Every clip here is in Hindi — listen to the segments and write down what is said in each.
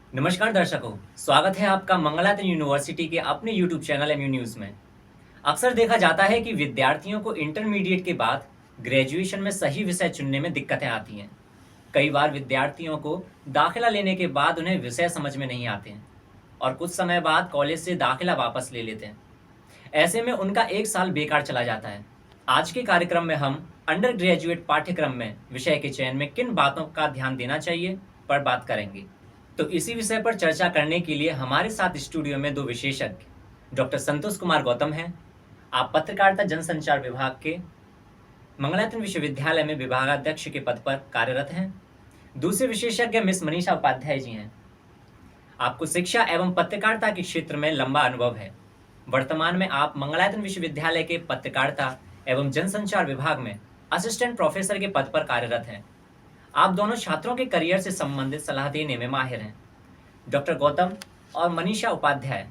नमस्कार दर्शकों, स्वागत है आपका मंगलायतन यूनिवर्सिटी के अपने यूट्यूब चैनल एमयू न्यूज़ में। अक्सर देखा जाता है कि विद्यार्थियों को इंटरमीडिएट के बाद ग्रेजुएशन में सही विषय चुनने में दिक्कतें आती हैं। कई बार विद्यार्थियों को दाखिला लेने के बाद उन्हें विषय समझ में नहीं आते हैं और कुछ समय बाद कॉलेज से दाखिला वापस ले लेते हैं। ऐसे में उनका एक साल बेकार चला जाता है। आज के कार्यक्रम में हम अंडर ग्रेजुएट पाठ्यक्रम में विषय के चयन में किन बातों का ध्यान देना चाहिए पर बात करेंगे। तो इसी विषय पर चर्चा करने के लिए हमारे साथ स्टूडियो में दो विशेषज्ञ डॉक्टर संतोष कुमार गौतम हैं। आप पत्रकारिता जनसंचार विभाग के मंगलायतन विश्वविद्यालय में विभागाध्यक्ष के पद पर कार्यरत हैं। दूसरे विशेषज्ञ मिस मनीषा उपाध्याय जी हैं। आपको शिक्षा एवं पत्रकारिता के क्षेत्र में लंबा अनुभव है। वर्तमान में आप मंगलायतन विश्वविद्यालय के पत्रकारिता एवं जनसंचार विभाग में असिस्टेंट प्रोफेसर के पद पर कार्यरत हैं। आप दोनों छात्रों के करियर से संबंधित सलाह देने में माहिर हैं। डॉक्टर गौतम और मनीषा उपाध्याय,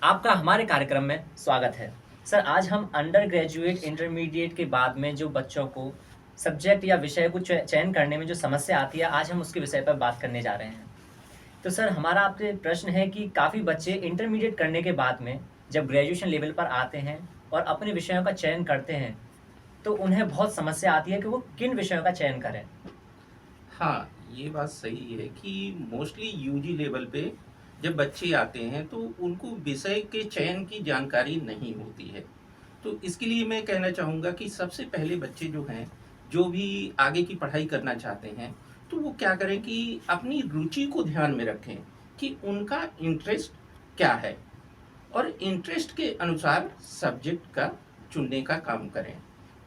आपका हमारे कार्यक्रम में स्वागत है। सर, आज हम अंडर ग्रेजुएट इंटरमीडिएट के बाद में जो बच्चों को सब्जेक्ट या विषय को चयन करने में जो समस्या आती है, आज हम उसके विषय पर बात करने जा रहे हैं। तो सर, हमारा आपसे प्रश्न है कि काफ़ी बच्चे इंटरमीडिएट करने के बाद में जब ग्रेजुएशन लेवल पर आते हैं और अपने विषयों का चयन करते हैं, तो उन्हें बहुत समस्या आती है कि वो किन विषयों का चयन करें। हाँ, ये बात सही है कि मोस्टली यूजी लेवल पे जब बच्चे आते हैं तो उनको विषय के चयन की जानकारी नहीं होती है। तो इसके लिए मैं कहना चाहूँगा कि सबसे पहले बच्चे जो हैं, जो भी आगे की पढ़ाई करना चाहते हैं, तो वो क्या करें कि अपनी रुचि को ध्यान में रखें कि उनका इंटरेस्ट क्या है और इंटरेस्ट के अनुसार सब्जेक्ट का चुनने का काम करें।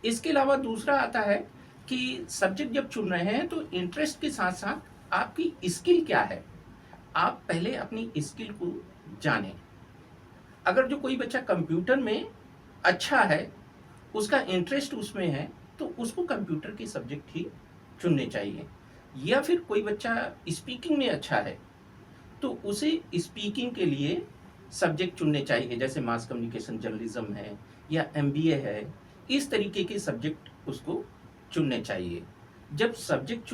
इसके अलावा दूसरा आता है कि सब्जेक्ट जब चुन रहे हैं तो इंटरेस्ट के साथ साथ आपकी स्किल क्या है, आप पहले अपनी स्किल को जानें। अगर जो कोई बच्चा कंप्यूटर में अच्छा है, उसका इंटरेस्ट उसमें है, तो उसको कंप्यूटर के सब्जेक्ट ही चुनने चाहिए। या फिर कोई बच्चा स्पीकिंग में अच्छा है, तो उसे स्पीकिंग के लिए सब्जेक्ट चुनने चाहिए, जैसे मास कम्युनिकेशन जर्नलिज्म है या एमबीए है। इस तरीके के सब्जेक्ट उसको चुनने चाहिए। जब सब्जेक्ट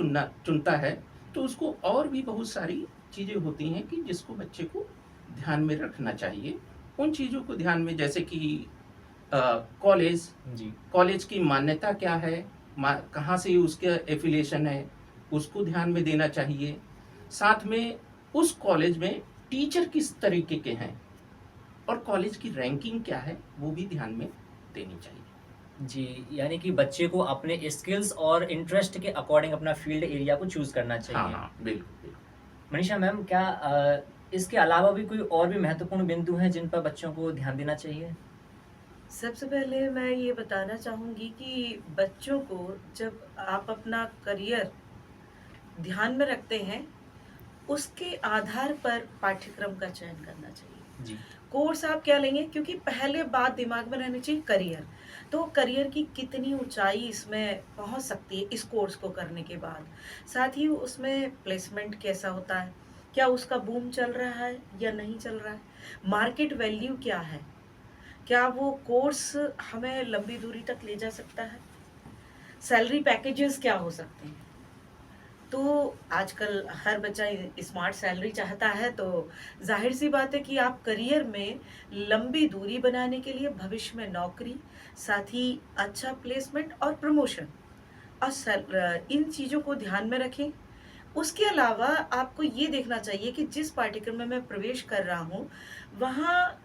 चुनता है तो उसको और भी बहुत सारी चीज़ें होती हैं कि जिसको बच्चे को ध्यान में रखना चाहिए। उन चीज़ों को ध्यान में, जैसे कि कॉलेज जी। कॉलेज की मान्यता क्या है, कहाँ से उसका एफिलिएशन है, उसको ध्यान में देना चाहिए। साथ में उस कॉलेज में टीचर किस तरीके के हैं और कॉलेज की रैंकिंग क्या है, वो भी ध्यान में देनी चाहिए। जी, यानी कि बच्चे को अपने स्किल्स और इंटरेस्ट के अकॉर्डिंग अपना फ़ील्ड एरिया को चूज़ करना हाँ, चाहिए। हाँ, बिल्कुल, बिल्कुल। मनीषा मैम, क्या इसके अलावा भी कोई और भी महत्वपूर्ण बिंदु हैं जिन पर बच्चों को ध्यान देना चाहिए? सबसे पहले मैं ये बताना चाहूँगी कि बच्चों को जब आप अपना करियर ध्यान में रखते हैं, उसके आधार पर पाठ्यक्रम का चयन करना चाहिए। जी। कोर्स आप क्या लेंगे, क्योंकि पहले बात दिमाग में रहनी चाहिए करियर। तो करियर की कितनी ऊँचाई इसमें पहुँच सकती है इस कोर्स को करने के बाद। साथ ही उसमें प्लेसमेंट कैसा होता है? क्या उसका बूम चल रहा है या नहीं चल रहा है? मार्केट वैल्यू क्या है? क्या वो कोर्स हमें लंबी दूरी तक ले जा सकता है? सैलरी पैकेजेस क्या हो सकते हैं? तो आजकल हर बच्चा स्मार्ट सैलरी चाहता है, तो ज़ाहिर-सी बात है कि आप करियर में लंबी दूरी बनाने के लिए भविष्य में नौकरी, साथ ही अच्छा प्लेसमेंट और प्रमोशन और इन चीज़ों को ध्यान में रखें। उसके अलावा आपको ये देखना चाहिए कि जिस पाठ्यक्रम में मैं प्रवेश कर रहा हूँ, वहाँ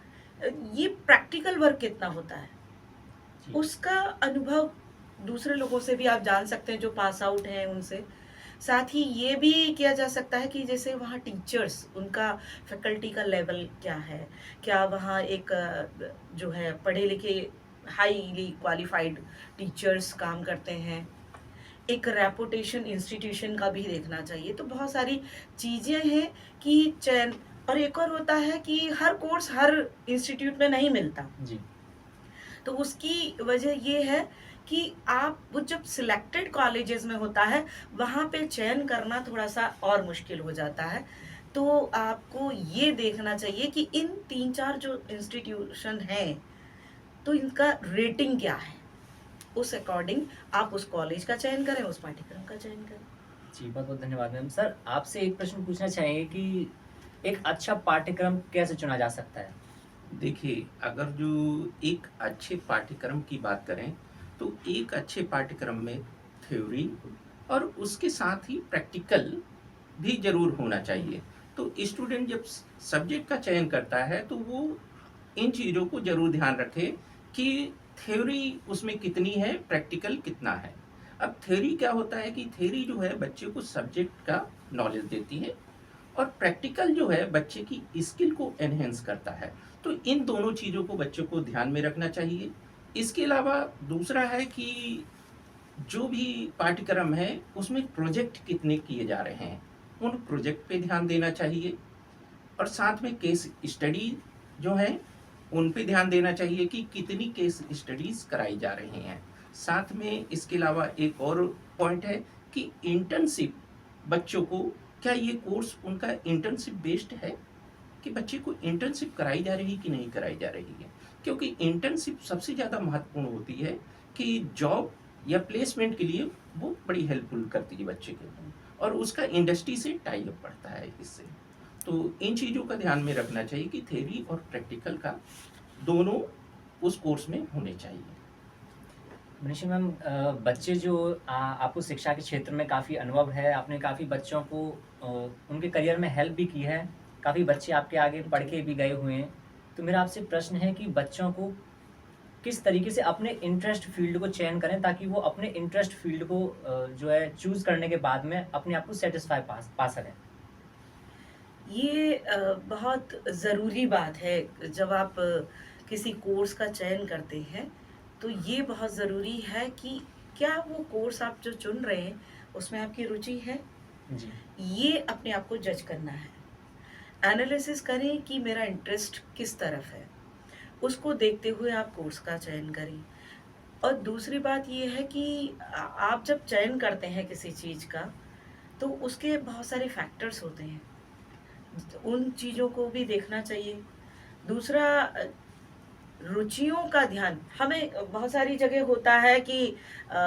ये प्रैक्टिकल वर्क कितना होता है, जी। उसका अनुभव दूसरे लोगों से भी आप जान सकते हैं जो पास आउट हैं उनसे। साथ ही ये भी किया जा सकता है कि जैसे वहाँ टीचर्स, उनका फैकल्टी का लेवल क्या है? क्या वहाँ एक जो है पढ़े लिखे हाईली क्वालिफाइड टीचर्स काम करते हैं? एक रेपुटेशन इंस्टीट्यूशन का भी देखना चाहिए। तो बहुत सारी चीज़ें हैं कि चयन, और एक और होता है कि हर कोर्स हर इंस्टीट्यूट में नहीं मिलता। जी। तो उसकी वजह ये है कि आप वो जब सिलेक्टेड कॉलेजेस में होता है, वहाँ पे चयन करना थोड़ा-सा और मुश्किल हो जाता है। तो आपको ये देखना चाहिए कि इन 3-4 जो इंस्टीट्यूशन हैं, तो इनका रेटिंग क्या है? उस अकॉर्डिंग आप उस कॉलेज का चयन करें, उस पाठ्यक्रम का चयन करें। जी, बहुत-बहुत धन्यवाद मैम। सर, आपसे एक प्रश्न पूछना चाहेंगे कि एक अच्छा पाठ्यक्रम कैसे चुना जा सकता है? देखिए, अगर जो एक अच्छे पाठ्यक्रम की बात करें, तो एक अच्छे पाठ्यक्रम में थ्योरी और उसके साथ ही प्रैक्टिकल भी ज़रूर होना चाहिए। तो स्टूडेंट जब सब्जेक्ट का चयन करता है, तो वो इन चीज़ों को ज़रूर ध्यान रखे कि थ्योरी उसमें कितनी है, प्रैक्टिकल कितना है। अब थ्योरी क्या होता है कि थ्योरी जो है बच्चे को सब्जेक्ट का नॉलेज देती है और प्रैक्टिकल जो है बच्चे की स्किल को एनहेंस करता है। तो इन दोनों चीज़ों को बच्चों को ध्यान में रखना चाहिए। इसके अलावा दूसरा है कि जो भी पाठ्यक्रम है उसमें प्रोजेक्ट कितने किए जा रहे हैं, उन प्रोजेक्ट पे ध्यान देना चाहिए और साथ में केस स्टडी जो है उन पे ध्यान देना चाहिए कि कितनी केस स्टडीज़ कराई जा रही हैं। साथ में इसके अलावा एक और पॉइंट है कि इंटर्नशिप बच्चों को, क्या ये कोर्स उनका इंटर्नशिप बेस्ड है? कि बच्चे को इंटर्नशिप कराई जा रही है कि नहीं कराई जा रही है? क्योंकि इंटर्नशिप सबसे ज़्यादा महत्वपूर्ण होती है कि जॉब या प्लेसमेंट के लिए वो बड़ी हेल्पफुल करती है बच्चे को और उसका इंडस्ट्री से टाई अप पड़ता है इससे। तो इन चीज़ों का ध्यान में रखना चाहिए कि थ्योरी और प्रैक्टिकल का दोनों उस कोर्स में होने चाहिए। मनीषा मैम, बच्चे जो आपको शिक्षा के क्षेत्र में काफ़ी अनुभव है, आपने काफ़ी बच्चों को अ, उनके करियर में हेल्प भी की है, काफ़ी बच्चे आपके आगे पढ़ के भी गए हुए हैं। तो मेरा आपसे प्रश्न है कि बच्चों को किस तरीके से अपने इंटरेस्ट फ़ील्ड को चयन करें ताकि वो अपने इंटरेस्ट फ़ील्ड को जो है चूज़ करने के बाद में अपने आप को सैटिस्फाई पा पा सकें? ये बहुत ज़रूरी बात है जब आप किसी कोर्स का चयन करते हैं, तो ये बहुत ज़रूरी है कि क्या वो कोर्स आप जो चुन रहे हैं, उसमें आपकी रुचि है? जी, ये अपने आप को जज करना है। एनालिसिस करें कि मेरा इंटरेस्ट किस तरफ है, उसको देखते हुए आप कोर्स का चयन करें। और दूसरी बात ये है कि आप जब चयन करते हैं किसी चीज़ का, तो उसके बहुत सारे फैक्टर्स होते हैं। उन चीज़ों को भी देखना चाहिए। दूसरा रुचियों का ध्यान हमें बहुत सारी जगह होता है कि अ,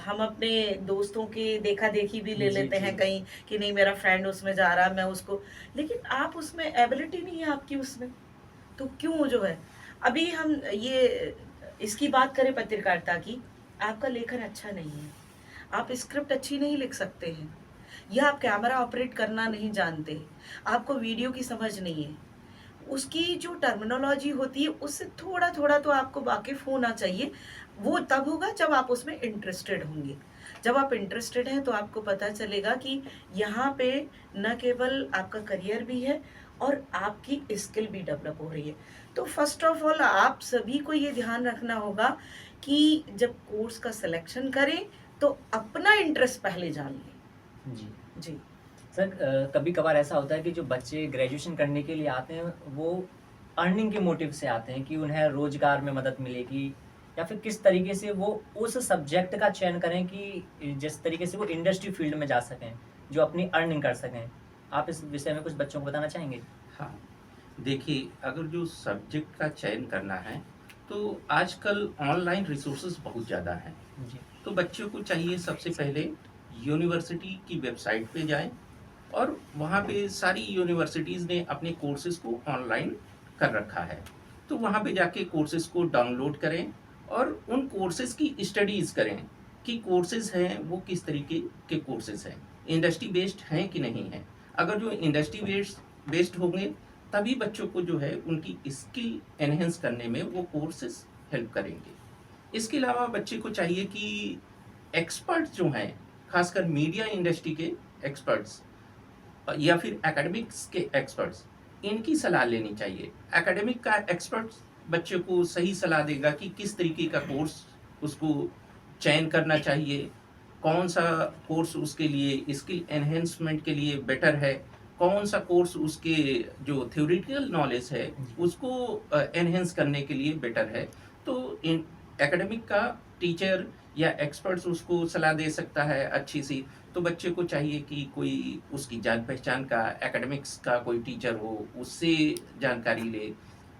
हम अपने दोस्तों के देखा-देखी भी ले जी, लेते जी। हैं कहीं कि नहीं मेरा फ्रेंड उसमें जा रहा है, मैं उसको लेकिन आप उसमें एबिलिटी नहीं है आपकी उसमें, तो क्यों जो है अभी हम ये इसकी बात करें पत्रकारिता की, आपका लेखन अच्छा नहीं है, आप स्क्रिप्ट अच्छी नहीं लिख सकते हैं या आप कैमरा ऑपरेट करना नहीं जानते, आपको वीडियो की समझ नहीं है। उसकी जो टर्मिनोलॉजी होती है उससे थोड़ा-थोड़ा तो आपको वाकिफ़ होना चाहिए। वो तब होगा जब आप उसमें इंटरेस्टेड होंगे। जब आप इंटरेस्टेड हैं तो आपको पता चलेगा कि यहाँ पे न केवल आपका करियर भी है और आपकी स्किल भी डेवलप हो रही है। तो फर्स्ट ऑफ ऑल आप सभी को ये ध्यान रखना होगा कि जब कोर्स का सिलेक्शन करें तो अपना इंटरेस्ट पहले जान लें। जी। जी। सर, कभी-कभार ऐसा होता है कि जो बच्चे ग्रेजुएशन करने के लिए आते हैं, वो अर्निंग के मोटिव से आते हैं कि उन्हें रोज़गार में मदद मिलेगी या फिर किस तरीके से वो उस सब्जेक्ट का चयन करें कि जिस तरीके से वो इंडस्ट्री फ़ील्ड में जा सकें, जो अपनी अर्निंग कर सकें। आप इस विषय में कुछ बच्चों को बताना चाहेंगे? हाँ, देखिए, अगर जो सब्जेक्ट का चयन करना है, तो आजकल ऑनलाइन रिसोर्सेज़ बहुत ज़्यादा हैं। जी, तो बच्चों को चाहिए सबसे पहले यूनिवर्सिटी की वेबसाइट पे जाएँ और वहाँ पे सारी यूनिवर्सिटीज़ ने अपने कोर्सेज़ को ऑनलाइन कर रखा है। तो वहाँ पे जाके कोर्सेज़ को डाउनलोड करें और उन कोर्सेज़ की स्टडीज़ करें कि कोर्सेज़ हैं वो किस तरीके के कोर्सेज़ हैं, इंडस्ट्री बेस्ड हैं कि नहीं हैं। अगर जो इंडस्ट्री बेस्ड होंगे, तभी बच्चों को जो है उनकी स्किल एनहांस करने में वो कोर्सेज़ हेल्प करेंगे। इसके अलावा बच्चे को चाहिए कि एक्सपर्ट्स जो हैं, खासकर मीडिया इंडस्ट्री के एक्सपर्ट्स या फिर एकेडमिक्स के एक्सपर्ट्स, इनकी सलाह लेनी चाहिए। एकेडमिक का एक्सपर्ट्स बच्चे को सही सलाह देगा कि किस तरीके का कोर्स उसको चयन करना चाहिए, कौन-सा कोर्स उसके लिए स्किल एनहांसमेंट के लिए बेटर है, कौन-सा कोर्स उसके जो थ्योरेटिकल नॉलेज है, जी। उसको एनहांस करने के लिए बेटर है। तो इन एकेडमिक का टीचर या एक्सपर्ट्स उसको सलाह दे सकता है अच्छी-सी। तो बच्चे को चाहिए कि कोई उसकी जान-पहचान का एकेडमिक्स का कोई टीचर हो, उससे जानकारी ले।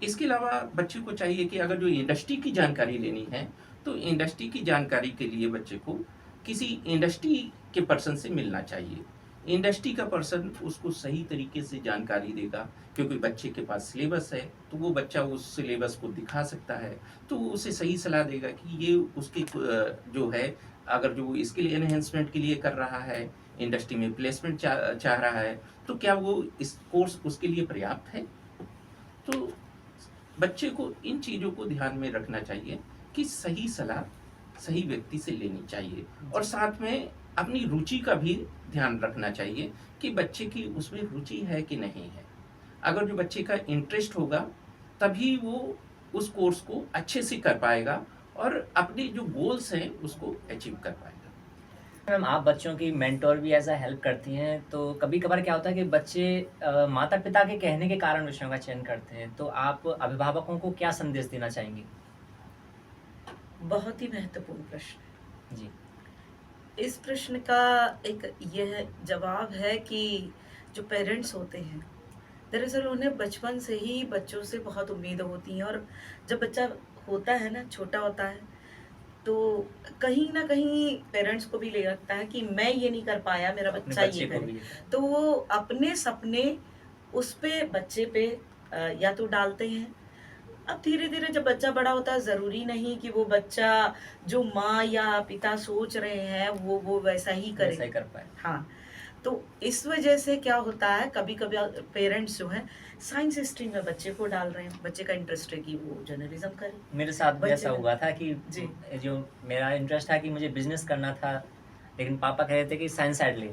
इसके अलावा बच्चे को चाहिए कि अगर जो इंडस्ट्री की जानकारी लेनी है, तो इंडस्ट्री की जानकारी के लिए बच्चे को किसी इंडस्ट्री के पर्सन से मिलना चाहिए। इंडस्ट्री का पर्सन उसको सही तरीके से जानकारी देगा, क्योंकि बच्चे के पास सिलेबस है, तो वो बच्चा उस सिलेबस को दिखा सकता है, तो वो उसे सही सलाह देगा कि ये उसकी जो है, अगर जो वो स्किल एनहेंसमेंट के लिए कर रहा है, इंडस्ट्री में प्लेसमेंट चाह रहा है, तो क्या वो इस कोर्स उसके लिए पर्याप्त है। तो बच्चे को इन चीज़ों को ध्यान में रखना चाहिए कि सही सलाह सही व्यक्ति से लेनी चाहिए, और साथ में अपनी रुचि का भी ध्यान रखना चाहिए कि बच्चे की उसमें रुचि है कि नहीं है। अगर जो बच्चे का इंटरेस्ट होगा, तभी वो उस कोर्स को अच्छे से कर पाएगा और अपने जो गोल्स हैं उसको अचीव कर पाएगा। मैम, आप बच्चों की मेंटोर भी ऐसा हेल्प करती हैं, तो कभी-कभार क्या होता है कि बच्चे माता-पिता के कहने के कारण विषयों का चयन करते हैं, तो आप अभिभावकों को क्या संदेश देना चाहेंगी? बहुत ही महत्वपूर्ण प्रश्न जी, है। इस प्रश्न का एक यह जवाब है कि जो पेरेंट्स होते हैं, दरअसल उन्हें बचपन से ही बच्चों से बहुत उम्मीद होती हैं, और जब बच्चा होता है ना, छोटा होता है, तो कहीं न कहीं पेरेंट्स को भी ले लगता है कि मैं ये नहीं कर पाया, मेरा अपने बच्चा ये बच्चे को करे। भी तो वो अपने सपने उस पे बच्चे पे या तो डालते हैं। अब धीरे-धीरे जब बच्चा बड़ा होता है, ज़रूरी नहीं कि वो बच्चा जो माँ या पिता सोच रहे हैं वो वैसा ही करे। वैसा ही कर पाएँ। हाँ, तो इस वजह से क्या होता है, कभी-कभी पेरेंट्स जो हैं साइंस स्ट्रीम में बच्चे को डाल रहे हैं। बच्चे का इंटरेस्ट है कि वो जर्नलिज़्म करे। मेरे साथ भी बच्चे ऐसा का हुआ था कि जी। जो मेरा इंटरेस्ट था कि मुझे बिज़नेस करना था, लेकिन पापा कह रहे थे कि साइंस साइड ले।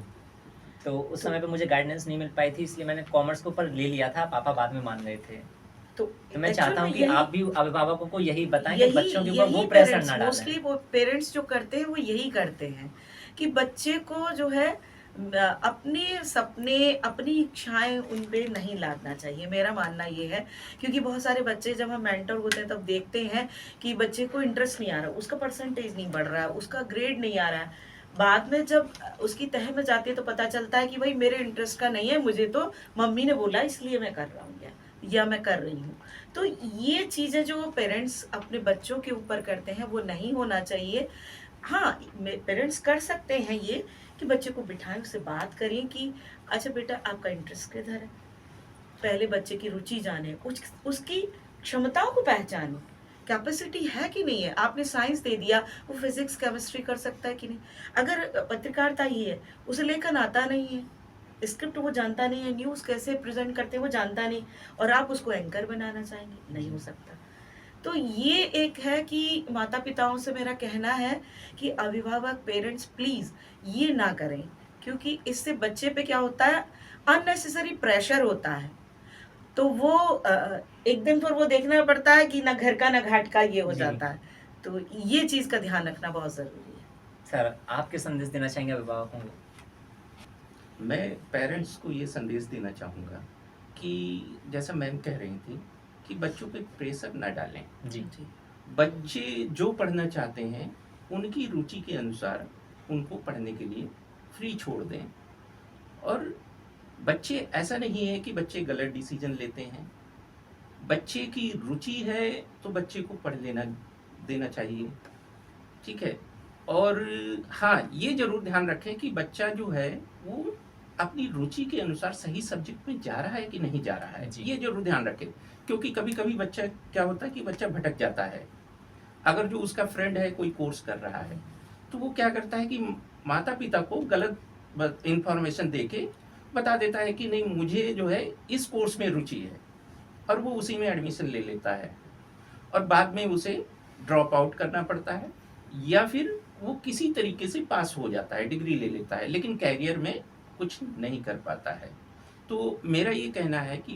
तो उस तो समय पे मुझे गाइडेंस नहीं मिल पाई थी, इसलिए मैंने कॉमर्स के ऊपर ले लिया था, पापा बाद में मान गए थे। तो तो मैं एक्चुअल चाहता में हूँ कि यही आप भी अभिभावकों को यही बताएँ कि यही बच्चों के ऊपर यही वो प्रेशर पेरेंट्स ना डालें। मोस्टली वो पेरेंट्स जो करते हैं वो यही करते हैं कि बच्चे को जो है अपने सपने अपनी इच्छाएं उन पे नहीं लादना चाहिए। मेरा मानना ये है, क्योंकि बहुत सारे बच्चे जब हम मेंटर होते हैं तब देखते हैं कि बच्चे को इंटरेस्ट नहीं आ रहा, उसका परसेंटेज नहीं बढ़ रहा है, उसका ग्रेड नहीं आ रहा है। बाद में जब उसकी तह में जाती है तो पता चलता है कि भाई मेरे इंटरेस्ट का नहीं है, मुझे तो मम्मी ने बोला इसलिए मैं कर रहा हूँ, या मैं कर रही हूँ। तो ये चीज़ें जो पेरेंट्स अपने बच्चों के ऊपर करते हैं वो नहीं होना चाहिए। हाँ, पेरेंट्स कर सकते हैं ये कि बच्चे को बिठाएं, उससे बात करें कि अच्छा बेटा आपका इंटरेस्ट किधर है। पहले बच्चे की रुचि जाने, उसकी क्षमताओं को पहचाने, कैपेसिटी है कि नहीं है। आपने साइंस दे दिया, वो फिजिक्स केमिस्ट्री कर सकता है कि नहीं। अगर पत्रकारिता ही है, उसे लेखन आता नहीं है, स्क्रिप्ट वो जानता नहीं है, न्यूज़ कैसे प्रेजेंट करते हैं वो जानता नहीं, और आप उसको एंकर बनाना चाहेंगे, नहीं हो सकता। तो ये एक है कि माता-पिताओं से मेरा कहना है कि अभिभावक पेरेंट्स प्लीज़ ये ना करें, क्योंकि इससे बच्चे पे क्या होता है, अननेसेसरी प्रेशर होता है। तो वो एक दिन फिर वो देखना पड़ता है कि ना घर का ना घाट का, ये हो जी। जाता है। तो ये चीज़ का ध्यान रखना बहुत ज़रूरी है। सर, आप क्या संदेश देना चाहेंगे अभिभावकों को? मैं पेरेंट्स को ये संदेश देना चाहूँगा कि जैसा मैम कह रही थी कि बच्चों पे प्रेशर ना डालें। जी, जी। बच्चे जो पढ़ना चाहते हैं उनकी रुचि के अनुसार उनको पढ़ने के लिए फ्री छोड़ दें। और बच्चे, ऐसा नहीं है कि बच्चे गलत डिसीजन लेते हैं। बच्चे की रुचि है तो बच्चे को पढ़ लेना देना चाहिए, ठीक है। और हाँ, ये ज़रूर ध्यान रखें कि बच्चा जो है वो अपनी रुचि के अनुसार सही सब्जेक्ट में जा रहा है कि नहीं जा रहा है, जी। ये ज़रूर ध्यान रखें। क्योंकि कभी-कभी बच्चा क्या होता है कि बच्चा भटक जाता है। अगर जो उसका फ्रेंड है कोई कोर्स कर रहा है, तो वो क्या करता है कि माता-पिता को गलत इन्फॉर्मेशन दे के बता देता है कि नहीं, मुझे जो है इस कोर्स में रुचि है, और वो उसी में एडमिशन ले लेता है, और बाद में उसे ड्रॉप आउट करना पड़ता है, या फिर वो किसी तरीके से पास हो जाता है, डिग्री ले लेता है, लेकिन कैरियर में कुछ नहीं कर पाता है। तो मेरा ये कहना है कि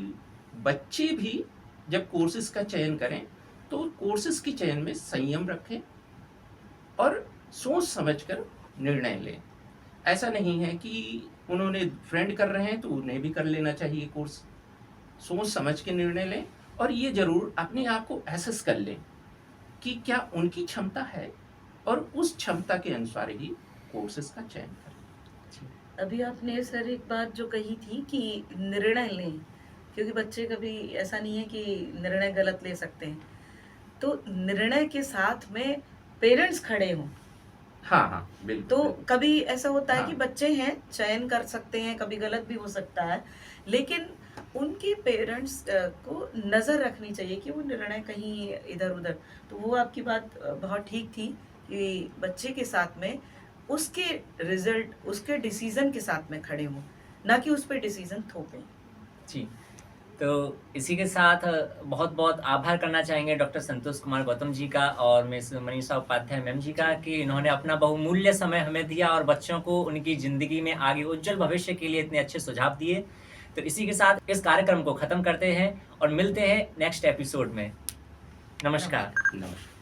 बच्चे भी जब कोर्सेज़ का चयन करें, तो कोर्सेज़ के चयन में संयम रखें और सोच समझकर निर्णय लें। ऐसा नहीं है कि उन्होंने फ्रेंड कर रहे हैं तो उन्हें भी कर लेना चाहिए कोर्स। सोच समझ के निर्णय लें, और ये ज़रूर अपने आप को एसेस कर लें कि क्या उनकी क्षमता है, और उस क्षमता के अनुसार ही कोर्सेज़ का चयन करें। अभी आपने सर एक बात जो कही थी कि निर्णय लें, क्योंकि बच्चे कभी ऐसा नहीं है कि निर्णय गलत ले सकते हैं। तो निर्णय के साथ में पेरेंट्स खड़े हों हाँ, हाँ, बिल्कुल, तो बिल्कुल। कभी ऐसा होता है कि हाँ, बच्चे हैं, चयन कर सकते हैं, कभी गलत भी हो सकता है, लेकिन उनके पेरेंट्स को नज़र रखनी चाहिए कि वो निर्णय कहीं इधर-उधर। तो वो आपकी बात बहुत ठीक थी कि बच्चे के साथ में उसके रिज़ल्ट, उसके डिसीज़न के साथ में खड़े हों, ना कि उस पे डिसीज़न थोपें। जी। तो इसी के साथ बहुत-बहुत आभार करना चाहेंगे डॉक्टर संतोष कुमार गौतम जी का और मिस मनीषा उपाध्याय मैम जी का कि इन्होंने अपना बहुमूल्य समय हमें दिया और बच्चों को उनकी ज़िंदगी में आगे उज्जवल भविष्य के लिए इतने अच्छे सुझाव दिए। तो इसी के साथ इस कार्यक्रम को ख़त्म करते हैं और मिलते हैं नेक्स्ट एपिसोड में। नमस्कार। नमस्कार। नमस्कार।